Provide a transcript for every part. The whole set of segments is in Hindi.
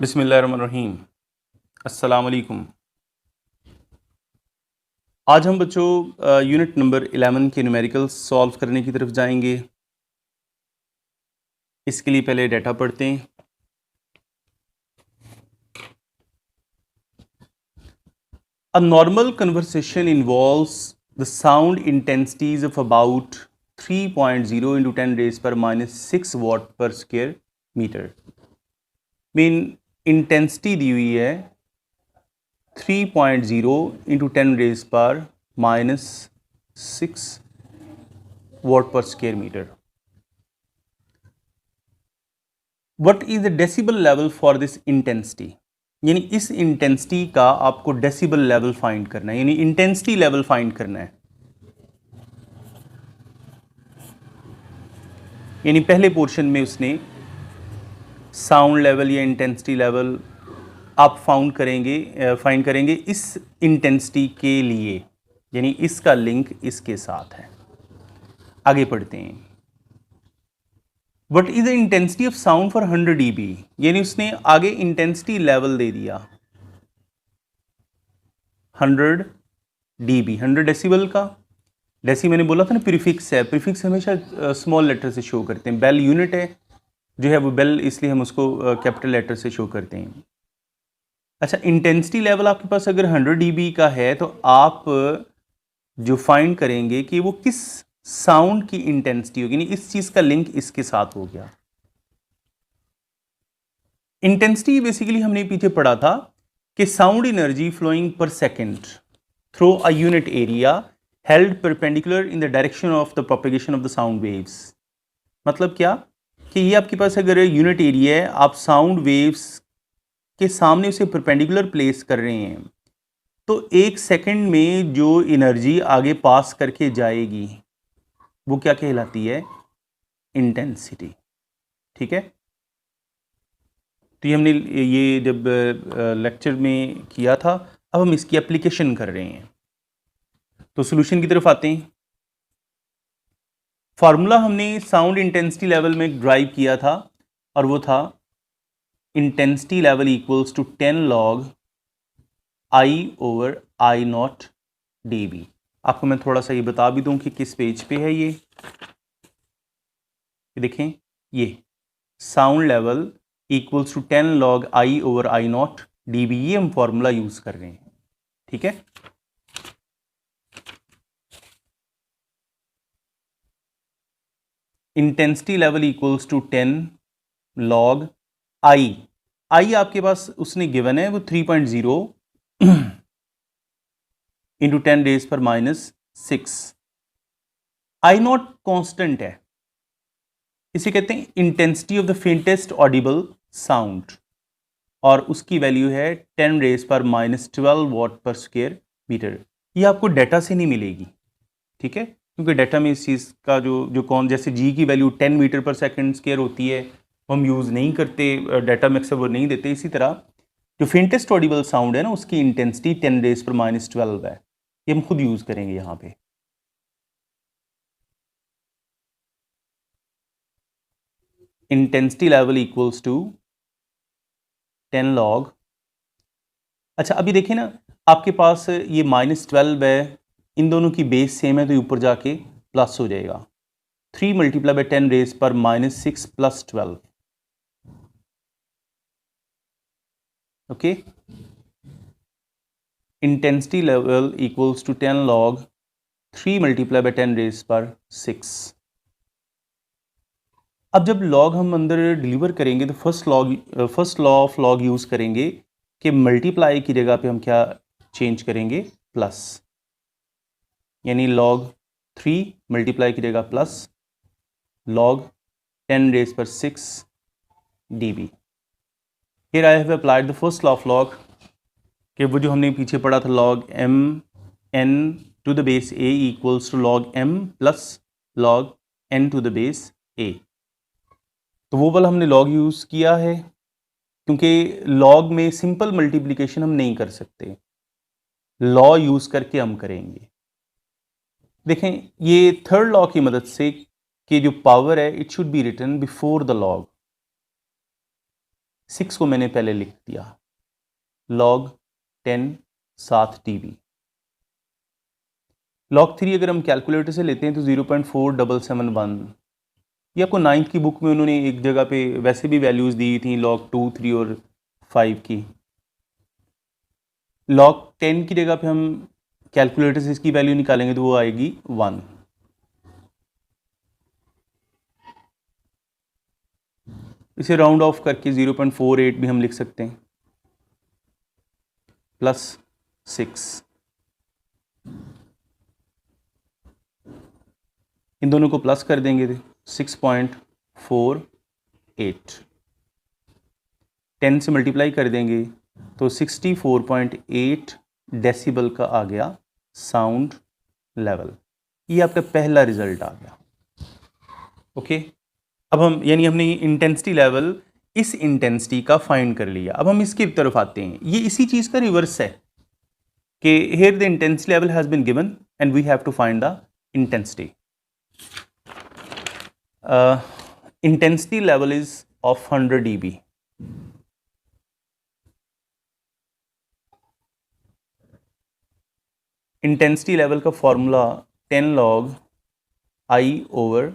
बिस्मिल्लाहिर्रहमानिर्रहीम। अस्सलाम वालेकुम। आज हम बच्चों यूनिट नंबर 11 के न्यूमेरिकल्स सॉल्व करने की तरफ जाएंगे। इसके लिए पहले डाटा पढ़ते हैं। A normal conversation involves the sound intensities of about 3.0 into 10 raised per minus 6 watt per square meter। Main intensity दी हुई है 3.0 into 10 raised पर minus 6 watt per square meter। What is the decibel level for this intensity, यानी इस इंटेंसिटी का आपको डेसिबल लेवल फाइंड करना है, यानी इंटेंसिटी लेवल फाइंड करना है। यानी पहले पोर्शन में उसने साउंड लेवल या इंटेंसिटी लेवल आप फाइंड करेंगे इस इंटेंसिटी के लिए, यानी इसका लिंक इसके साथ है। आगे पढ़ते हैं। What is the intensity of sound for 100 dB, यानी उसने आगे इंटेंसिटी लेवल दे दिया 100 dB, 100 डेसिबल का। डेसी मैंने बोला था ना प्रीफिक्स है, प्रीफिक्स हमेशा स्मॉल लेटर से शो करते हैं। बेल यूनिट है जो है वो बेल, इसलिए हम उसको कैपिटल लेटर से शो करते हैं। अच्छा, इंटेंसिटी लेवल आपके पास अगर 100 dB का है तो आप जो फाइंड करेंगे कि वो किस साउंड की इंटेंसिटी होगी, यानी इस चीज का लिंक इसके साथ हो गया। इंटेंसिटी बेसिकली हमने पीछे पढ़ा था कि sound energy flowing per second through a unit area held perpendicular in the direction of the propagation of the sound waves. मतलब क्या कि ये आपके पास अगर यूनिट एरिया है, आप साउंड वेव्स के सामने उसे परपेंडिकुलर प्लेस कर रहे हैं, तो एक सेकंड में जो एनर्जी आगे पास करके जाएगी वो क्या कहलाती है? इंटेंसिटी। ठीक है, तो ये हमने ये जब लेक्चर में किया था, अब हम इसकी एप्लीकेशन कर रहे हैं। तो सॉल्यूशन की तरफ आते हैं। फार्मूला हमने साउंड इंटेंसिटी लेवल में ड्राइव किया था और वो था intensity level equals to 10 log I/I0 dB। आपको मैं थोड़ा सा ये बता भी दूं कि किस पेज पे है ये देखें, ये sound level equals to 10 log I/I0 dB, ये हम फॉर्मूला यूज कर रहे हैं। ठीक है, intensity level equals to 10 log I आपके पास उसने गिवन है वो 3.0 इंटू 10 raised पर -6। I0 कांस्टेंट है, इसे कहते हैं intensity of the faintest Audible sound, और उसकी वैल्यू है 10 raised पर -12 watt पर स्क्वायर मीटर। ये आपको डाटा से नहीं मिलेगी, ठीक है, क्योंकि डाटा में इस चीज़ का जो जैसे जी की वैल्यू 10 मीटर पर सेकंड स्क्वायर होती है, हम यूज़ नहीं करते, डाटा में अक्सर वो नहीं देते। इसी तरह जो फेंटेस्ट ऑडिबल साउंड है ना, उसकी इंटेंसिटी 10 raised पर -12 है। ये हम खुद यूज़ करेंगे यहाँ पे। Intensity level equals to 10 log। अच्छा, अभी देखिए ना, आपके पास ये -12 है, इन दोनों की बेस सेम है तो ऊपर जाके प्लस हो जाएगा। 3 मल्टीप्लाई बाई 10 raised पर -6 + 12। Okay, intensity level equals to 10 log 3 multiply by 10 raised पर 6। अब जब लॉग हम अंदर डिलीवर करेंगे तो first law of log use करेंगे कि मल्टीप्लाई की जगह पे हम क्या चेंज करेंगे? प्लस, यानी log 3 मल्टीप्लाई की जगह प्लस log 10 raised पर 6 dB। Here I have applied the first law of log, कि वो जो हमने पीछे पढ़ा था log m n to the base a equals to log m plus log n to the base a। तो वो वाला हमने log यूज किया है, क्योंकि log में सिंपल मल्टीप्लिकेशन हम नहीं कर सकते, लॉ यूज करके हम करेंगे। देखें, ये थर्ड लॉ की मदद से कि जो पावर है it should be written before the log. 6 को मैंने पहले लिख दिया, log 10 7 dB। log 3 अगर हम कैलकुलेटर से लेते हैं तो 0.4771। ये आपको 9th की बुक में उन्होंने एक जगह पे वैसे भी वैल्यूज़ दी थी log 2, 3 और 5 की। log 10 की जगह पे हम कैलकुलेटर से इसकी वैल्यू निकालेंगे तो वो आएगी 1। इसे राउंड ऑफ करके 0.48 भी हम लिख सकते हैं, प्लस 6। इन दोनों को प्लस कर देंगे तो 6.48, 10 से मल्टीप्लाई कर देंगे तो 64.8 डेसिबल का आ गया साउंड लेवल। ये आपका पहला रिजल्ट आ गया। ओके, अब हम यानी हमने इंटेंसिटी लेवल, इस इंटेंसिटी का फाइंड कर लिया। अब हम इसकी तरफ आते हैं। ये इसी चीज़ का रिवर्स है कि here the intensity level has been given and we have to find the intensity. Intensity level is of 100 dB. Intensity level का formula 10 log I over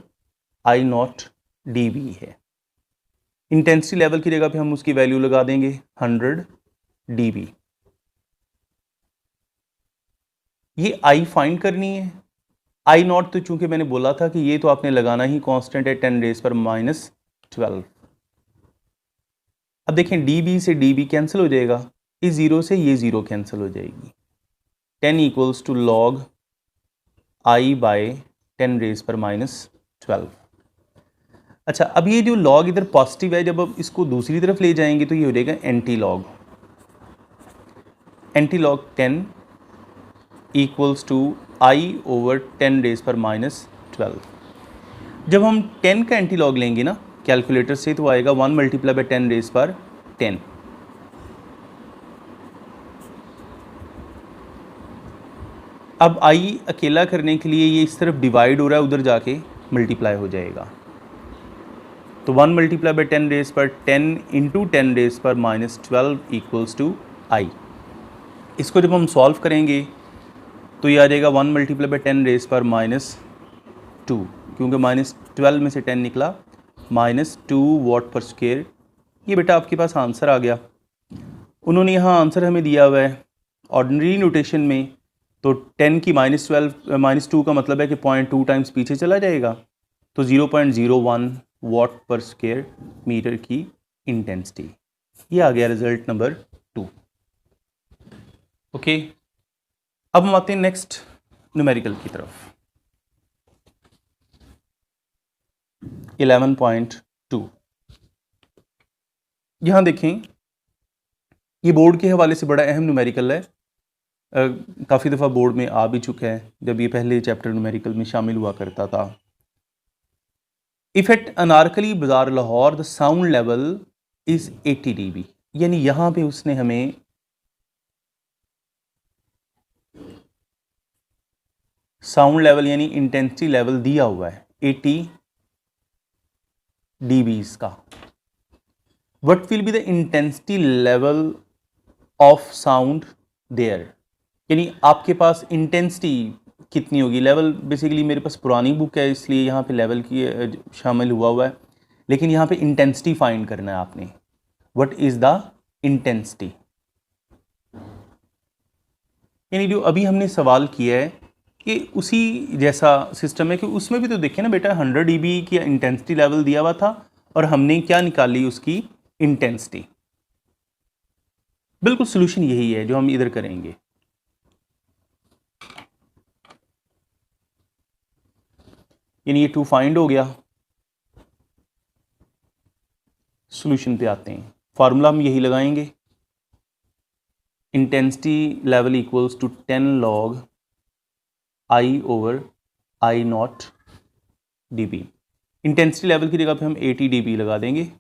I not dB है। इंटेंसिटी लेवल की जगह पे हम उसकी वैल्यू लगा देंगे 100 dB। ये I फाइंड करनी है। I नॉट तो चूंकि मैंने बोला था कि ये तो आपने लगाना ही कांस्टेंट है 10⁻⁻12। अब देखें dB से dB कैंसिल हो जाएगा, इस जीरो से ये जीरो कैंसिल हो जाएगी। 10 equals to log I by 10⁻⁻12। अच्छा, अब ये जो log इधर पॉजिटिव है, जब अब इसको दूसरी तरफ ले जाएंगे तो ये हो जाएगा anti log. Anti log 10 equals to I over 10⁻⁻12। जब हम 10 का एंटी लॉग लेंगे ना कैलकुलेटर से तो आएगा 1 मल्टीप्लाई बाय 10⁻10। अब I अकेला करने के लिए ये इस तरफ डिवाइड हो रहा है, उधर जाके मल्टीप्लाई हो जाएगा। तो 1 multiply by 10⁻10 into 10⁻⁻12 equals to I। इसको जब हम सॉल्व करेंगे तो ये आ जाएगा 1 मल्टीप्लाई बाय 10⁻2, क्योंकि -12 में से 10 निकला, -2 वाट पर स्क्वायर। ये बेटा आपके पास आंसर आ गया। उन्होंने यहाँ आंसर हमें दिया हुआ है ऑर्डिनरी नोटेशन में, तो 10 की -2 का मतलब है कि 0.2 टाइम्स पीछे चला जाएगा, तो 0.01 वाट पर स्क्वायर मीटर की इंटेंसिटी। ये आ गया रिजल्ट नंबर 2। ओके, अब हम आते हैं नेक्स्ट न्यूमेरिकल की तरफ। 11.2 यहाँ देखें, ये बोर्ड के हवाले से बड़ा अहम न्यूमेरिकल है। काफ़ी दफ़ा बोर्ड में आ भी चुका है, जब ये पहले चैप्टर न्यूमेरिकल में शामिल हुआ करता था। If at Anarkali Bazaar Lahore the sound level is 80 dB, यानी यहाँ पे उसने हमें साउंड लेवल यानी इंटेंसिटी लेवल दिया हुआ है 80 dB का। What will be the intensity level of sound there, यानी आपके पास इंटेंसिटी कितनी होगी। लेवल बेसिकली मेरे पास पुरानी बुक है इसलिए यहाँ पे लेवल की शामिल हुआ है, लेकिन यहाँ पे इंटेंसिटी फाइंड करना है आपने। व्हाट इज द इंटेंसिटी, यानी जो अभी हमने सवाल किया है कि उसी जैसा सिस्टम है कि उसमें भी तो देखें ना बेटा 100 dB की इंटेंसिटी लेवल दिया हुआ था और हमने क्या निकाली उसकी इंटेंसिटी। बिल्कुल सोल्यूशन यही है जो हम इधर करेंगे। यानी ये 2 फाइंड हो गया। सॉल्यूशन पे आते हैं। फार्मूला हम यही लगाएंगे, intensity level equals to 10 log I over I not dB। Intensity level की जगह पे हम 80 dB लगा देंगे।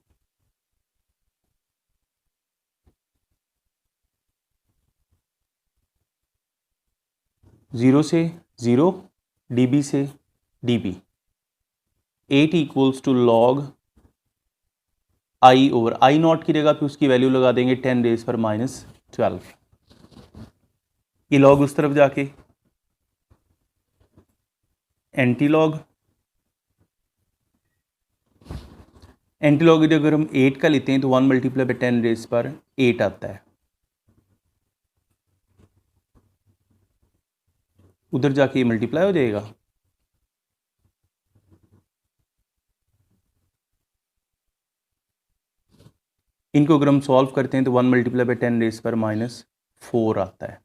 जीरो से 0, dB से dB। 8 equals to log I over I not की जगह पे उसकी वैल्यू लगा देंगे 10⁻⁻12। ये लॉग उस तरफ जाके एंटी लॉग अगर हम 8 का लेते हैं तो 1 × 10⁻8 आता है। उधर जाके ये मल्टीप्लाई हो जाएगा। इनको अगर हम सॉल्व करते हैं तो 1 × 10⁻4 आता है।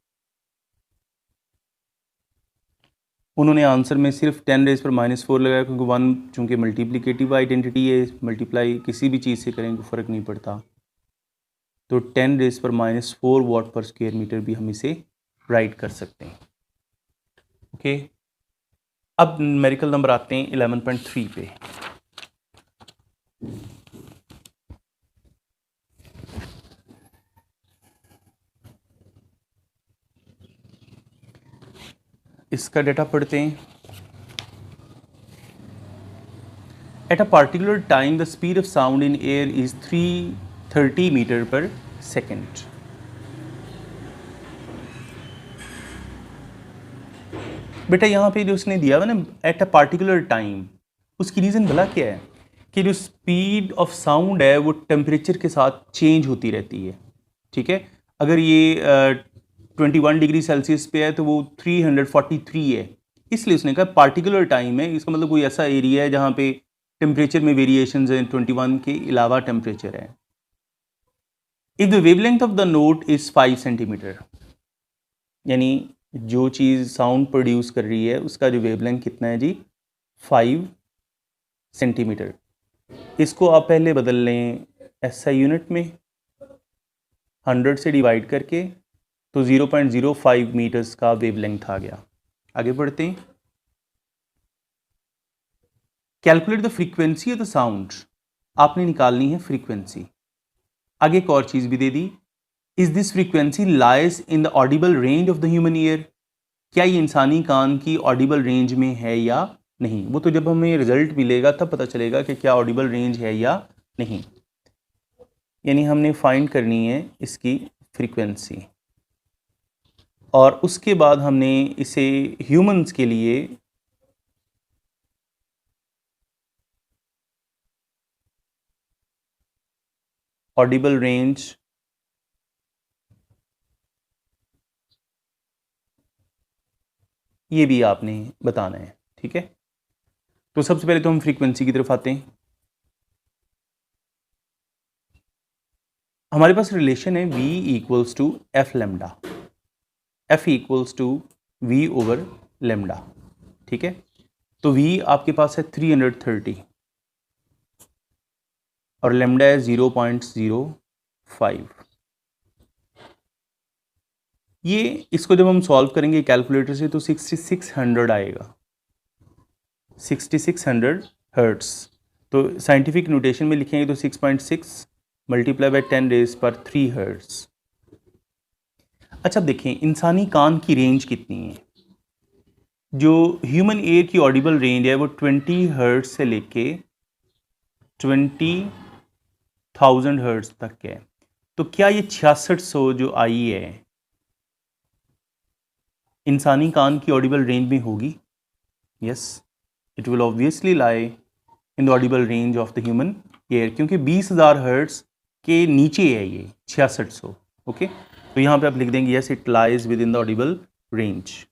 उन्होंने आंसर में सिर्फ 10⁻4 लगाया क्योंकि 1 चूंकि मल्टीप्लिकेटिव आइडेंटिटी है, मल्टीप्लाई किसी भी चीज़ से करेंगे फ़र्क नहीं पड़ता। तो 10⁻4 वाट पर स्क्वायर मीटर भी हम इसे राइट कर सकते हैं। ओके, अब न्यूमेरिकल नंबर आते हैं 11.3 पे। इसका डेटा पढ़ते हैं। At a particular time the speed of sound in air is 330 metre per second. बेटा यहाँ पे जो उसने दिया हुआ ना एट अ पार्टिकुलर टाइम, उसकी रीज़न भला क्या है कि जो स्पीड ऑफ साउंड है वो टेम्परेचर के साथ चेंज होती रहती है। ठीक है, अगर ये 21 डिग्री सेल्सियस पे है तो वो 343 है, इसलिए उसने कहा पार्टिकुलर टाइम है। इसका मतलब कोई ऐसा एरिया है जहाँ पे टेम्परेचर में वेरिएशंस हैं, 21 के अलावा टेम्परेचर है। If the wavelength of the note is 5 centimetre, यानी जो चीज़ साउंड प्रोड्यूस कर रही है उसका जो वेवलेंथ कितना है जी, 5 सेंटीमीटर। इसको आप पहले बदल लें SI यूनिट में, 100 से डिवाइड करके, तो 0.05 मीटर्स का वेवलेंथ आ गया। आगे बढ़ते हैं। Calculate the frequency of the sound, आपने निकालनी है फ्रीक्वेंसी। आगे एक और चीज़ भी दे दी, is this frequency lies in the audible range of the human ear, क्या ये इंसानी कान की ऑडिबल रेंज में है या नहीं। वो तो जब हमें रिजल्ट मिलेगा तब पता चलेगा कि क्या ऑडिबल रेंज है या नहीं। यानी हमने फाइंड करनी है इसकी फ्रीक्वेंसी, और उसके बाद हमने इसे ह्यूमंस के लिए ऑडिबल रेंज ये भी आपने बताना है। ठीक है, तो सबसे पहले तो हम फ्रीक्वेंसी की तरफ आते हैं। हमारे पास रिलेशन है V equals to F lambda, F equals to V over lambda. ठीक है, तो V आपके पास है 330 और लैम्डा है 0.05। ये इसको जब हम सॉल्व करेंगे कैलकुलेटर से तो 6600 आएगा, 6600 हर्ट्स। तो साइंटिफिक नोटेशन में लिखेंगे तो 6.6 मल्टीप्लाई बाय 10⁻³ हर्ट्स। अच्छा देखें इंसानी कान की रेंज कितनी है। जो ह्यूमन ईयर की ऑडिबल रेंज है वो 20 हर्ट्स से लेके 20,000 हर्ट्स तक है। तो क्या ये 6600 जो आई है इंसानी कान की ऑडिबल रेंज में होगी? Yes, it will obviously lie in the audible range of the human year, क्योंकि 20,000 हर्ट्स के नीचे है ये 6600। ओके, तो यहाँ पे आप लिख देंगे yes it lies with in the audible range.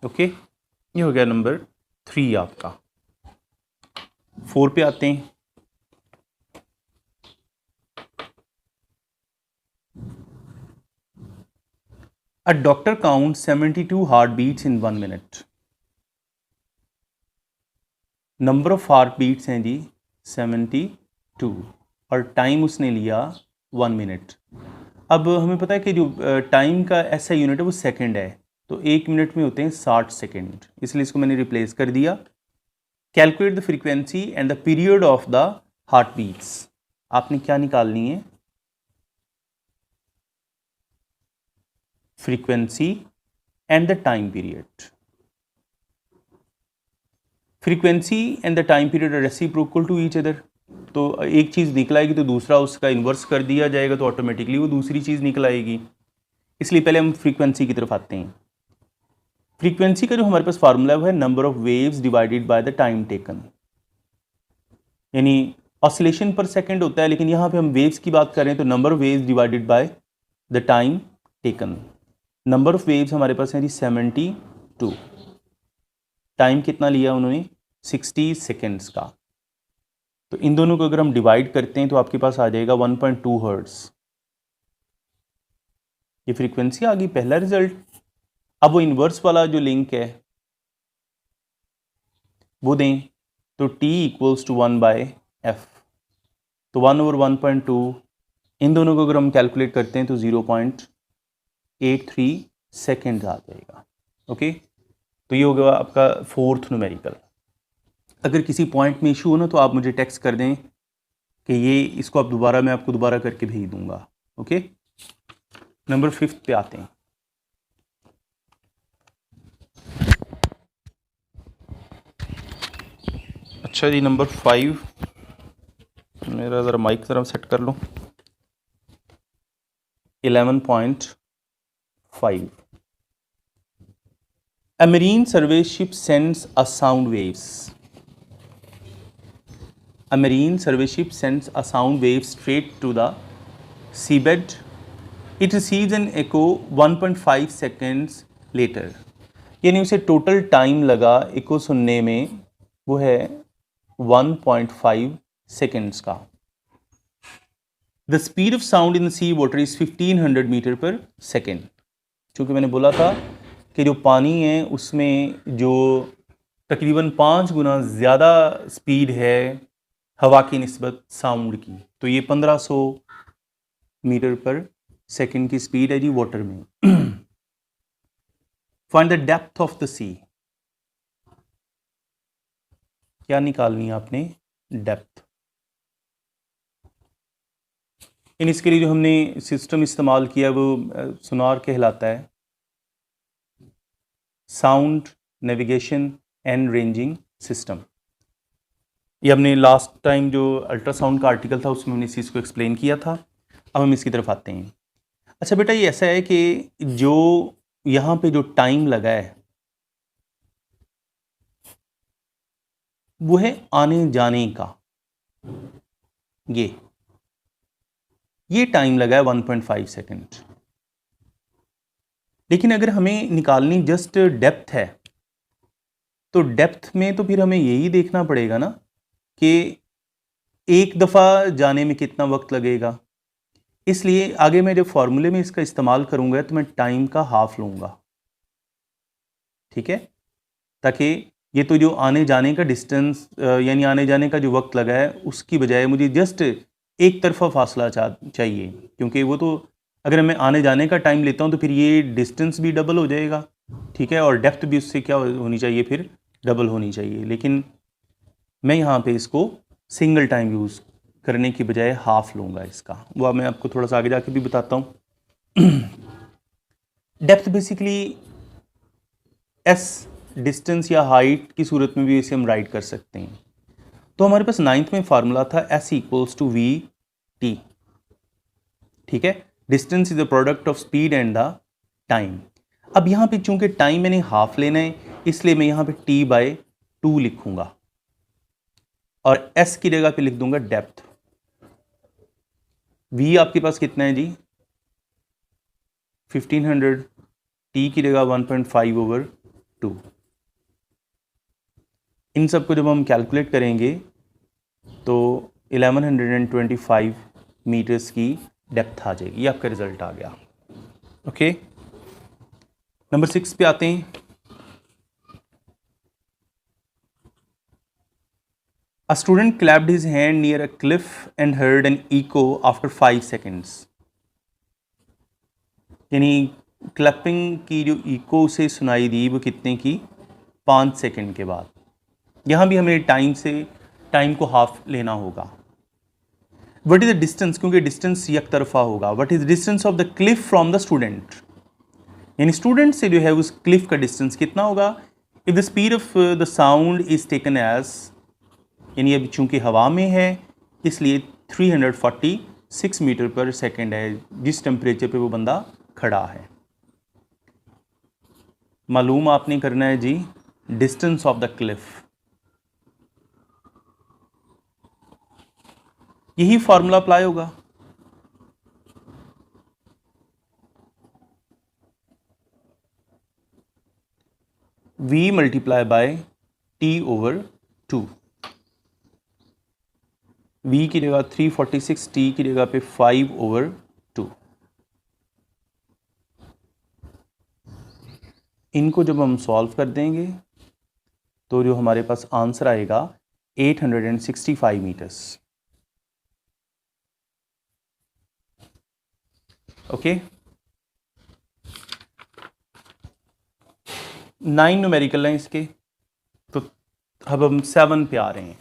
Okay, ये हो गया नंबर 3 आपका। 4 पे आते हैं। A doctor counts 72 heartbeats in 1 minute. Number of heart beats हैं जी 72 और टाइम उसने लिया 1 मिनट। अब हमें पता है कि जो टाइम का ऐसा यूनिट है वो सेकंड है, तो 1 मिनट में होते हैं 60 सेकंड, इसलिए इसको मैंने रिप्लेस कर दिया। Calculate the frequency and the period of the heart beats, आपने क्या निकालनी है? frequency and the time period. Frequency and the time period are reciprocal to each other. तो एक चीज़ निकल आएगी तो दूसरा उसका इन्वर्स कर दिया जाएगा तो ऑटोमेटिकली वो दूसरी चीज़ निकल आएगी। इसलिए पहले हम फ्रीक्वेंसी की तरफ आते हैं। फ्रीक्वेंसी का जो हमारे पास फार्मूला है वो है number of waves divided by the time taken, यानी ऑसिलेशन पर सेकंड होता है, लेकिन यहाँ पे हम वेव्स की बात कर रहे हैं तो number of waves divided by the time taken. Number of waves हमारे पास है जी 72। टाइम कितना लिया उन्होंने 60 सेकेंड्स का। तो इन दोनों को अगर हम डिवाइड करते हैं तो आपके पास आ जाएगा 1.2 हर्ट्ज। ये फ्रीक्वेंसी आ गई, पहला रिजल्ट। अब वो इन्वर्स वाला जो लिंक है वो दें तो t इक्वल्स टू 1/f, तो 1/1.2 इन दोनों को अगर हम कैलकुलेट करते हैं तो 0.83 सेकेंड आ जाएगा। ओके, तो ये होगा आपका फोर्थ न्यूमेरिकल। अगर किसी पॉइंट में इशू हो ना तो आप मुझे टेक्स्ट कर दें कि ये इसको आप दोबारा, मैं आपको दोबारा करके भेज दूंगा। ओके, नंबर 5 पे आते हैं। अच्छा जी, नंबर 5 मेरा ज़रा माइक ज़रा सेट कर लो। 11.5 A marine survey ship sends a sound waves. A marine survey ship sends a sound wave straight to the seabed. It receives an echo 1.5 seconds later. यानी उसे टोटल टाइम लगा इको सुनने में वो है 1.5 सेकेंड्स का। The speed of sound in the sea water is 1500 metre per second. चूँकि मैंने बोला था कि जो पानी है उसमें जो तकरीबन 5 गुना ज़्यादा स्पीड है हवा की निस्बत साउंड की, तो ये 1500 मीटर पर सेकेंड की स्पीड है जी वाटर में। Find the depth of the sea. क्या निकालनी है आपने? डेप्थ। इन इसके लिए जो हमने सिस्टम इस्तेमाल किया वो सोनार कहलाता है, sound navigation and ranging system. ये हमने लास्ट टाइम जो अल्ट्रासाउंड का आर्टिकल था उसमें हमने इस चीज़ को एक्सप्लेन किया था। अब हम इसकी तरफ आते हैं। अच्छा बेटा, ये ऐसा है कि जो यहाँ पे जो टाइम लगा है वो है आने जाने का, ये टाइम लगा है 1.5 सेकेंड। लेकिन अगर हमें निकालनी जस्ट डेप्थ है तो डेप्थ में तो फिर हमें यही देखना पड़ेगा ना कि एक दफ़ा जाने में कितना वक्त लगेगा। इसलिए आगे मैं जब फॉर्मूले में इसका इस्तेमाल करूंगा तो मैं टाइम का हाफ लूँगा, ठीक है, ताकि ये तो जो आने जाने का डिस्टेंस यानी आने जाने का जो वक्त लगा है उसकी बजाय मुझे जस्ट एक तरफा फासला चाहिए, क्योंकि वो तो अगर मैं आने जाने का टाइम लेता हूँ तो फिर ये डिस्टेंस भी डबल हो जाएगा, ठीक है, और डेप्थ भी उससे क्या होनी चाहिए, फिर डबल होनी चाहिए। लेकिन मैं यहाँ पे इसको सिंगल टाइम यूज़ करने की बजाय हाफ लूँगा इसका, वो मैं आपको थोड़ा सा आगे जाके भी बताता हूँ। डेप्थ बेसिकली एस डिस्टेंस या हाइट की सूरत में भी इसे हम राइट कर सकते हैं। तो हमारे पास 9th में फार्मूला था S equals to V T, ठीक है, distance is the product of speed and the time. अब यहाँ पे चूंकि टाइम मैंने हाफ लेना है इसलिए मैं यहाँ पे T/2 लिखूंगा और S की जगह पे लिख दूंगा डेप्थ। V आपके पास कितना है जी 1500, T की जगह 1.5/2। इन सब को जब हम कैलकुलेट करेंगे तो 1125 मीटर्स की डेप्थ आ जाएगी। ये आपका रिजल्ट आ गया। ओके, नंबर 6 पे आते हैं। A student clapped his hand near a cliff and heard an echo after 5 seconds. यानी क्लैपिंग की जो इको से सुनाई दी वो कितने की 5 सेकंड के बाद। यहाँ भी हमें टाइम को हाफ लेना होगा। वट इज द डिस्टेंस, क्योंकि डिस्टेंस एक तरफा होगा। What is distance of the cliff from the student. यानी स्टूडेंट से जो है उस क्लिफ का डिस्टेंस कितना होगा। If the speed of the sound is taken as, यानी अब चूंकि हवा में है इसलिए 346 मीटर पर सेकेंड है जिस टेम्परेचर पे वो बंदा खड़ा है। मालूम आपने करना है जी डिस्टेंस ऑफ द क्लिफ। यही फॉर्मूला अप्लाई होगा। v multiply by t over 2। v की जगह 346, t की जगह पे 5 ओवर 2। इनको जब हम सॉल्व कर देंगे तो जो हमारे पास आंसर आएगा 865 मीटर्स। ओके, 9 न्यूमेरिकल हैं इसके, तो अब हम 7 पे आ रहे हैं।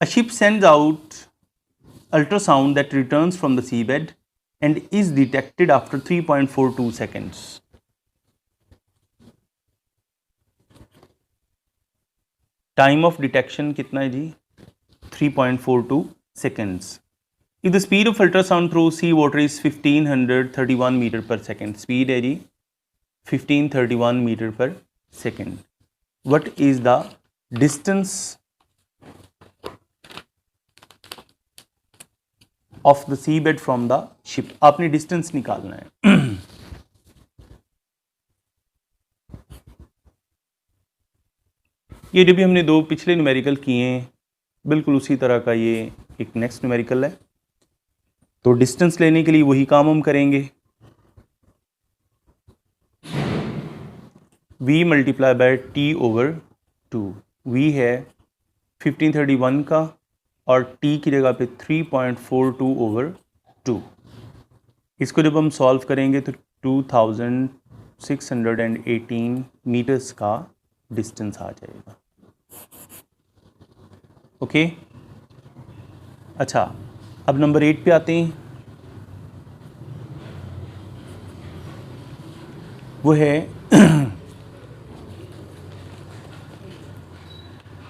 A ship sends out ultrasound that returns from the seabed and is detected after 3.42 seconds. Time of detection कितना है जी? 3.42 seconds. If the speed of ultrasound through sea water is 1531 meter per second, speed है जी 1531 meter per second. What is the distance of the seabed from the ship? आपने distance निकालना है। ये जो भी हमने दो पिछले न्यूमेरिकल किए हैं बिल्कुल उसी तरह का ये एक नेक्स्ट न्यूमेरिकल है, तो डिस्टेंस लेने के लिए वही काम हम करेंगे। v multiply by t over 2। v है 1531 का और t की जगह पे 3.42 ओवर 2। इसको जब हम सॉल्व करेंगे तो 2618 मीटर्स का डिस्टेंस आ जाएगा। ओके, अच्छा अब नंबर 8 पे आते हैं। वो है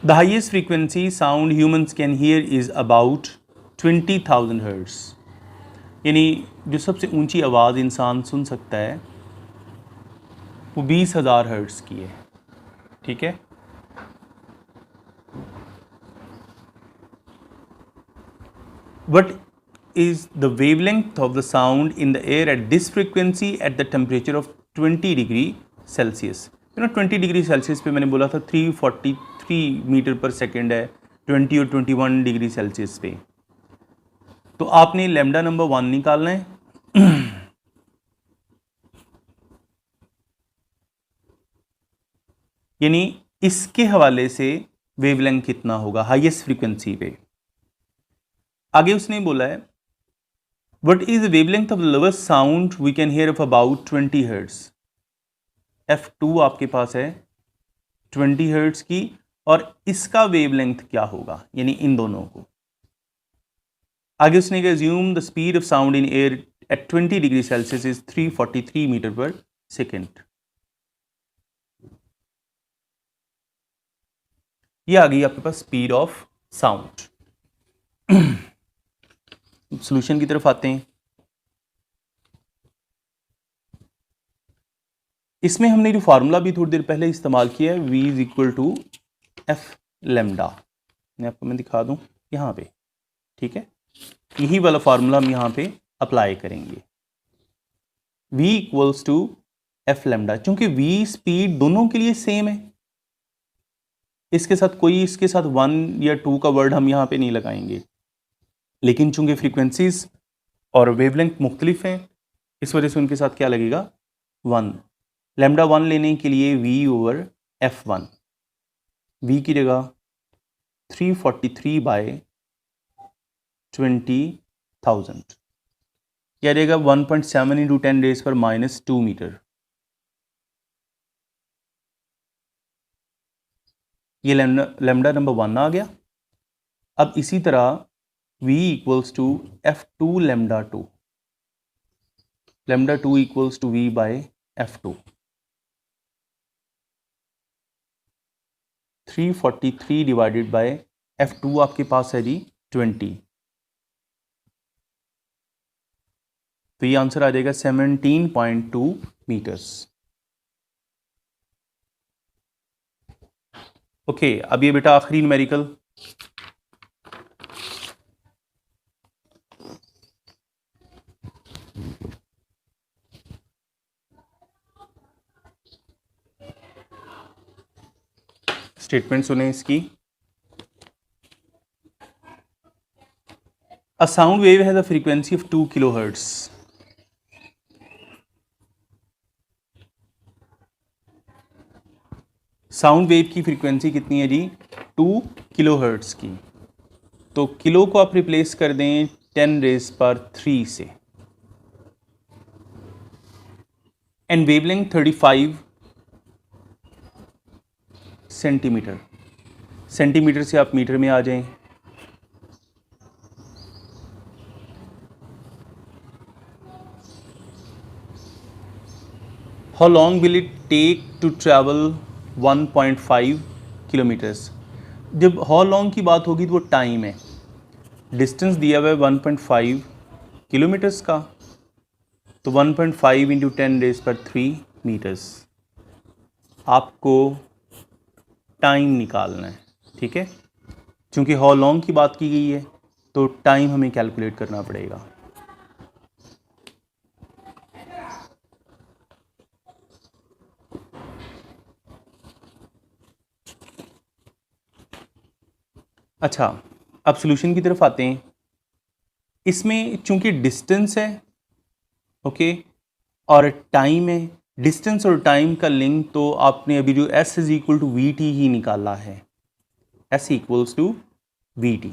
the highest frequency sound humans can hear is about 20,000 hertz. यानी जो सबसे ऊंची आवाज़ इंसान सुन सकता है वो 20,000 हर्ट्ज की है। ठीक है, what is the wavelength of the sound in the air at this frequency at the temperature of 20 degree Celsius. 20 degree Celsius पे मैंने बोला था 343 मीटर पर सेकेंड है 20 और 21 डिग्री सेल्सियस पे, तो आपने लैम्डा नंबर 1 निकालना है। यानी इसके हवाले से वेवलेंथ कितना होगा हाईएस्ट फ्रीक्वेंसी पे। आगे उसने बोला है what is the wavelength of the lowest sound we can hear of about 20 hertz. f2 आपके पास है 20 हर्ट्ज की और इसका वेवलेंथ क्या होगा, यानी इन दोनों को। आगे उसने कहा assume the speed of sound in air at 20 degree Celsius is 343 metre per second. ये आ गई आपके पास स्पीड ऑफ साउंड। सॉल्यूशन की तरफ आते हैं। इसमें हमने जो फार्मूला भी थोड़ी देर पहले इस्तेमाल किया है v is equal to F lambda, आपको मैं दिखा दूं यहाँ पे। ठीक है, यही वाला फार्मूला हम यहाँ पे अप्लाई करेंगे। v equals to F lambda, चूंकि v स्पीड दोनों के लिए सेम है, इसके साथ कोई इसके साथ 1 या 2 का वर्ड हम यहाँ पे नहीं लगाएंगे, लेकिन चूंकि फ्रीक्वेंसीज और वेवलेंथ मुख्तलिफ हैं इस वजह से उनके साथ क्या लगेगा 1। लैम्डा 1 लेने के लिए v ओवर f1, v की जगह 343 बाय 20,000 क्या रहेगा 1.7 इंटू 10 रेज पर -2 मीटर। ये लैम्डा नंबर 1 आ गया। अब इसी तरह v equals to f2 lambda 2, lambda 2 equals to v by f2. 343 divided by f2 आपके पास है जी 20, तो ये आंसर आ जाएगा 17.2 मीटर्स। ओके, अब ये बेटा आखिरी न्यूमेरिकल, स्टेटमेंट सुने इसकी। A sound wave has a frequency of 2 kilohertz. Sound wave की फ्रीक्वेंसी कितनी है जी? 2 किलोहर्ट्ज की। तो किलो को आप रिप्लेस कर दें 10⁻³ से, एंड वेवलेंथ 35 सेंटीमीटर। सेंटीमीटर से आप मीटर में आ जाएं। How long will it take to travel 1.5 kilometres. जब हाउ लॉन्ग की बात होगी तो वो टाइम है, डिस्टेंस दिया हुआ है 1.5 किलोमीटर्स का, तो 1.5 इंटू 10⁻³ मीटर्स आपको टाइम निकालना है। ठीक है, क्योंकि हाउ लॉन्ग की बात की गई है तो टाइम हमें कैलकुलेट करना पड़ेगा। अच्छा, अब सॉल्यूशन की तरफ आते हैं। इसमें चूंकि डिस्टेंस है, ओके, और टाइम है, डिस्टेंस और टाइम का लिंक तो आपने अभी जो s is equal to V T ही निकाला है, s equals to V T,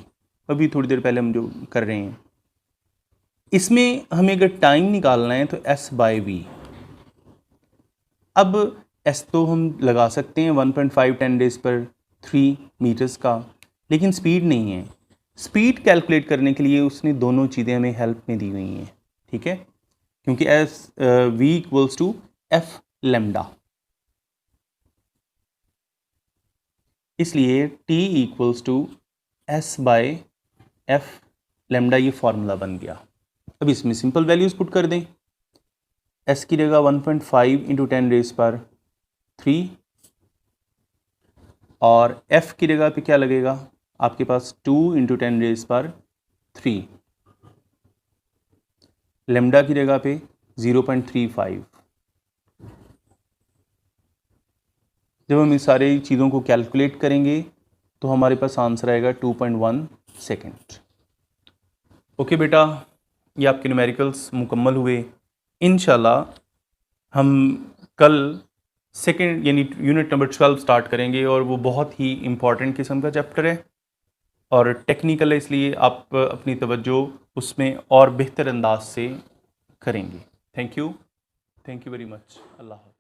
अभी थोड़ी देर पहले हम जो कर रहे हैं। इसमें हमें अगर टाइम निकालना है तो s बाय वी। अब s तो हम लगा सकते हैं 1.5 10⁻³ मीटर्स का, लेकिन स्पीड नहीं है। स्पीड कैलकुलेट करने के लिए उसने दोनों चीज़ें हमें हेल्प में दी हुई हैं। ठीक है, क्योंकि v equals to f lambda, इसलिए t equals to s by f lambda, ये फॉर्मूला बन गया। अब इसमें सिंपल वैल्यूज पुट कर दें। s की जगह 1.5 इंटू 10⁻³ और f की जगह पे क्या लगेगा आपके पास 2 इंटू 10⁻³, लेमडा की जगह पे 0.35। जब हम इस सारी चीज़ों को कैलकुलेट करेंगे तो हमारे पास आंसर आएगा 2.1 सेकेंड। ओके बेटा, ये आपके न्यूमेरिकल्स मुकम्मल हुए। इंशाल्लाह हम कल सेकेंड यानी यूनिट नंबर 12 स्टार्ट करेंगे, और वो बहुत ही इम्पॉर्टेंट किस्म का चैप्टर है और टेक्निकल है, इसलिए आप अपनी तवज्जो उसमें और बेहतर अंदाज से करेंगे। Thank you very much. अल्लाह हाफ़िज़।